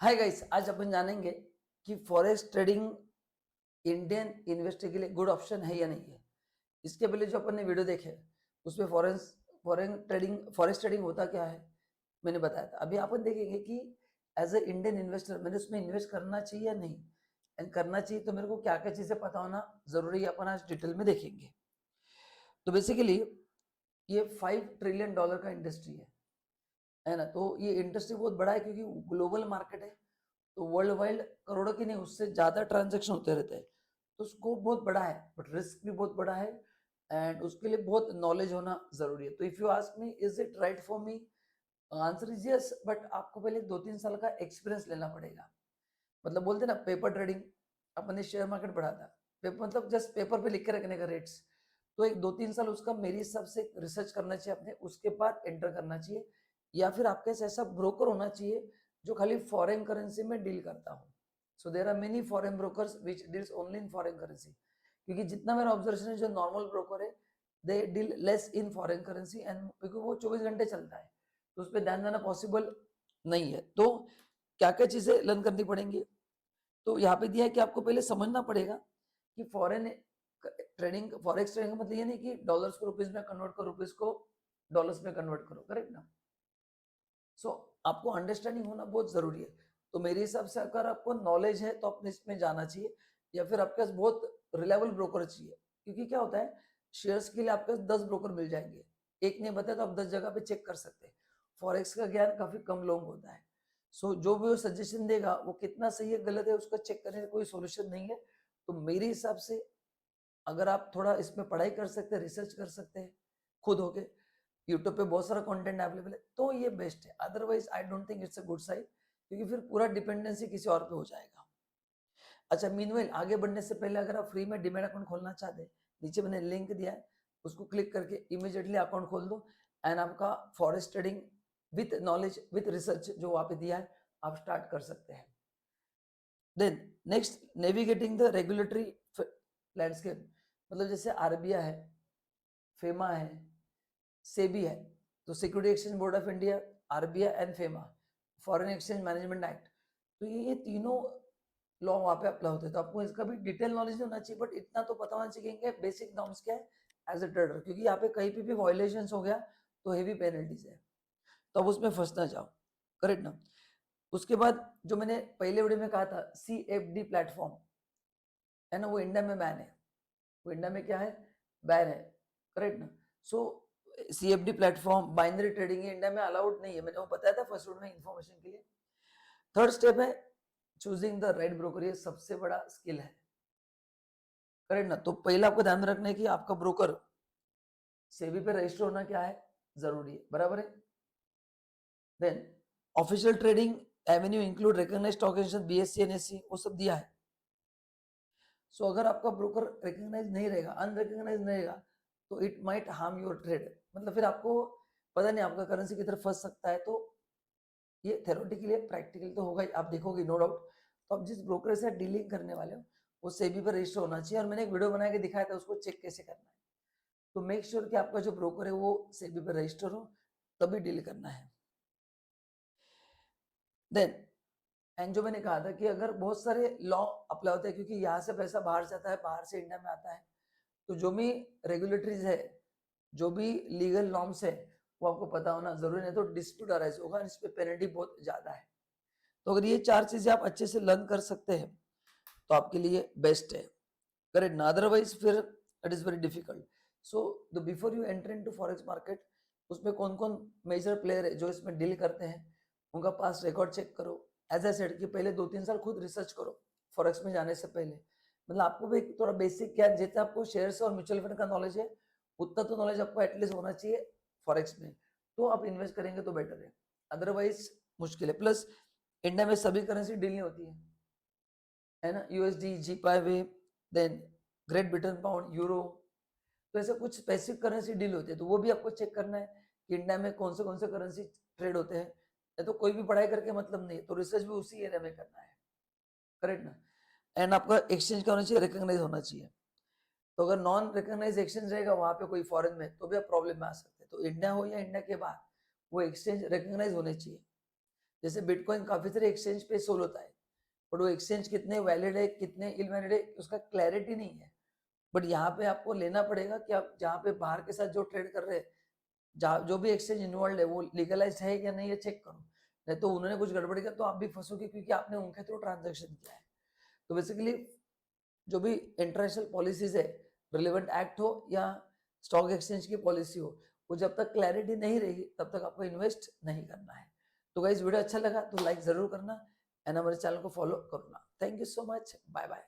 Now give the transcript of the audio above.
Hi guys, आज अपन जानेंगे कि फॉरेक्स ट्रेडिंग इंडियन इन्वेस्टर के लिए गुड ऑप्शन है या नहीं है। इसके पहले जो अपन ने वीडियो देखे उसमें फॉरेक्स ट्रेडिंग होता क्या है मैंने बताया था। अभी अपन देखेंगे कि एज ए इंडियन इन्वेस्टर मैंने उसमें इन्वेस्ट करना चाहिए या नहीं, एंड करना चाहिए तो मेरे को क्या क्या चीजें पता होना जरूरी है, अपन आज डिटेल में देखेंगे। तो बेसिकली ये $5 ट्रिलियन का इंडस्ट्री है ना। तो ये इंडस्ट्री बहुत बड़ा है क्योंकि ग्लोबल मार्केट है, तो वर्ल्ड वाइड करोड़ों की नहीं उससे ज्यादा ट्रांजेक्शन होते रहते हैं। तो स्कोप बहुत बड़ा है बट रिस्क भी बहुत बड़ा है, एंड उसके लिए बहुत नॉलेज होना जरूरी है। तो if you ask me is it right for me, answer is yes, but आपको पहले 2-3 साल का एक्सपीरियंस लेना पड़ेगा। मतलब बोलते ना पेपर ट्रेडिंग, अपने शेयर मार्केट पढ़ा था। पेपर मतलब जस्ट पेपर पे लिख के रखने का रेट्स। तो एक 2-3 साल उसका मेरे हिसाब से रिसर्च करना चाहिए अपने, उसके बाद एंटर करना चाहिए। या फिर आपके ऐसा ब्रोकर होना चाहिए जो खाली फॉरेन करेंसी में डील करता हो। So there are many foreign brokers which deals only in foreign currency. क्योंकि जितना मेरा ऑब्जर्वेशन है जो नॉर्मल ब्रोकर है they deal less in foreign currency, and क्योंकि वो 24 घंटे चलता है तो उस पर ध्यान देना पॉसिबल नहीं है। तो क्या क्या चीजें लर्न करनी पड़ेंगी, तो यहाँ पे दिया है कि आपको पहले समझना पड़ेगा कि फॉरेन ट्रेडिंग, फॉरेक्स ट्रेडिंग का मतलब ये नहीं कि डॉलर्स को रुपीज में कन्वर्ट करो, रुपीज को डॉलर्स में कन्वर्ट करो, करेक्ट ना। सो आपको अंडरस्टैंडिंग होना बहुत जरूरी है। तो मेरे हिसाब से अगर आपको नॉलेज है तो अपने इसमें जाना चाहिए, या फिर आपके पास बहुत रिलायबल ब्रोकर चाहिए। क्योंकि क्या होता है, शेयर्स के लिए आपके पास 10 ब्रोकर मिल जाएंगे, एक नहीं बताया तो आप 10 जगह पे चेक कर सकते हैं। फॉरेक्स का ज्ञान काफी कम लोग होता है। सो जो भी वो सजेशन देगा वो कितना सही है गलत है उसका चेक करने का कोई सोल्यूशन नहीं है। तो मेरे हिसाब से अगर आप थोड़ा इसमें पढ़ाई कर सकते हैं, रिसर्च कर सकते हैं खुद होके, यूट्यूब पे बहुत सारा कंटेंट अवेलेबल है, तो ये बेस्ट है। Otherwise I don't think it's a good side, क्योंकि फिर पूरा डिपेंडेंसी किसी और पे हो जाएगा। अच्छा, मीनवाइल आगे बढ़ने से पहले अगर आप फ्री में डीमैट अकाउंट खोलना चाहते हैं, नीचे मैंने लिंक दिया है, उसको क्लिक करके इमीडिएटली अकाउंट खोल दो, एंड आपका forex trading with knowledge with research जो वहाँ पे दिया है आप स्टार्ट कर सकते हैं। Then next, navigating the regulatory landscape. मतलब जैसे आरबीआई है, फेमा है, सेबी है। तो security exchange board of India, RBI and FEMA, foreign exchange management act. तो ये तीनों लॉ वहाँ पे अप्लाई होते हैं। तो आपको इसका भी डिटेल नॉलेज होना चाहिए, बट इतना तो पता होना चाहिए कि बेसिक नॉर्म्स क्या है एज ए ट्रेडर, क्योंकि यहाँ पे कहीं पे भी वायलेशन हो गया तो हेवी पेनल्टीज है, तो अब उसमें फंस ना जाओ, करेक्ट ना। उसके बाद जो मैंने पहले वीडियो में कहा था CFD प्लेटफॉर्म है ना, वो इंडिया में बैन है। वो इंडिया में क्या है, बैन है, करेक्ट ना। सो CFD platform binary trading India में अलाउड नहीं है, मैंने वो बताया था फर्स्ट वीडियो में इन्फॉर्मेशन के लिए। थर्ड स्टेप है चूजिंग द राइट ब्रोकर, ये सबसे बड़ा स्किल है, करेक्ट ना। तो पहले आपको ध्यान में रखना है कि आपका ब्रोकर सेबी पे रजिस्टर होना क्या है, जरूरी है, बराबर है। Then official trading avenue include recognised stock exchange, BSE NSE, वो सब दिया है। सो अगर आपका ब्रोकर रिकॉग्नाइज नहीं रहेगा, अनरिकॉग्नाइज नहीं रहेगा, तो it might harm your trade. मतलब फिर आपको पता नहीं आपका करेंसी की तरफ फंस सकता है। तो ये थ्योरेटिकली है, प्रैक्टिकल तो होगा ही, आप देखोगे नो डाउट। तो आप जिस ब्रोकर से डीलिंग करने वाले हो वो सेबी पर रजिस्टर होना चाहिए, और मैंने एक वीडियो बना के दिखाया था उसको चेक कैसे करना है। तो मेक श्योर कि आपका जो ब्रोकर है वो सेबी पर रजिस्टर हो, तभी डील करना है। देन एंड जो मैंने कहा था कि अगर बहुत सारे लॉ अप्लाई होते हैं, क्योंकि यहाँ से पैसा बाहर जाता है, बाहर से इंडिया में आता है, तो जो भी रेगुलेटरीज है, जो भी लीगल नॉर्म्स है, वो आपको पता होना जरूरी, नहीं तो डिस्प्यूट अराइज होगा, इस पे पेनल्टी बहुत ज्यादा है। तो अगर ये 4 चीजें आप अच्छे से लर्न कर सकते हैं तो आपके लिए बेस्ट है, करेक्ट ना। अदरवाइज फिर it is very difficult. So the before you enter into forex market, उसमें कौन कौन मेजर प्लेयर है जो इसमें डील करते हैं, उनका पास रिकॉर्ड चेक करो। एज आई सेड कि पहले 2-3 साल खुद रिसर्च करो फॉरेक्स में जाने से पहले। मतलब आपको भी थोड़ा बेसिक ज्ञान, जितना आपको शेयर्स और म्यूचुअल फंड का नॉलेज है उतना तो नॉलेज आपको एटलीस्ट होना चाहिए फॉरेक्स में, तो आप इन्वेस्ट करेंगे तो बेटर है। अदरवाइज मुश्किल है। प्लस इंडिया में सभी करेंसी डील नहीं होती है ना, USD, GPIW, then Great Britain pound, euro, तो ऐसे कुछ स्पेसिफिक करेंसी डील होती है। तो वो भी आपको चेक करना है कि इंडिया में कौन से करेंसी ट्रेड होते हैं। या तो कोई भी पढ़ाई करके मतलब नहीं, तो रिसर्च भी उसी एरिया में करना है, करेक्ट ना। एंड आपका एक्सचेंज क्या होना चाहिए, रिकॉग्नाइज होना चाहिए। तो अगर नॉन रिकॉग्नाइज एक्सचेंज रहेगा वहां पे कोई फॉरेन में, तो भी आप प्रॉब्लम में आ सकते हैं। तो इंडिया हो या इंडिया के बाहर, वो एक्सचेंज रिकॉग्नाइज होने चाहिए। जैसे बिटकॉइन काफी सारे एक्सचेंज पे सोल्ड होता है, बट वो एक्सचेंज कितने वैलिड है कितने इनवैलिड है उसका क्लैरिटी नहीं है। बट यहाँ पे आपको लेना पड़ेगा कि आप जहाँ पे बाहर के साथ जो ट्रेड कर रहे हैं, जो भी एक्सचेंज इन्वॉल्व है वो लीगलाइज है या नहीं, ये चेक करो। नहीं तो उन्होंने कुछ गड़बड़ किया तो आप भी फंसोगे, क्योंकि आपने उनके थ्रू ट्रांजेक्शन किया है। तो बेसिकली जो भी इंटरनेशनल पॉलिसीज है, रिलेवेंट एक्ट हो या स्टॉक एक्सचेंज की पॉलिसी हो, वो जब तक क्लैरिटी नहीं रहेगी तब तक आपको इन्वेस्ट नहीं करना है। तो गाइस वीडियो अच्छा लगा तो लाइक जरूर करना एंड हमारे चैनल को फॉलो करना। Thank you so much, bye bye.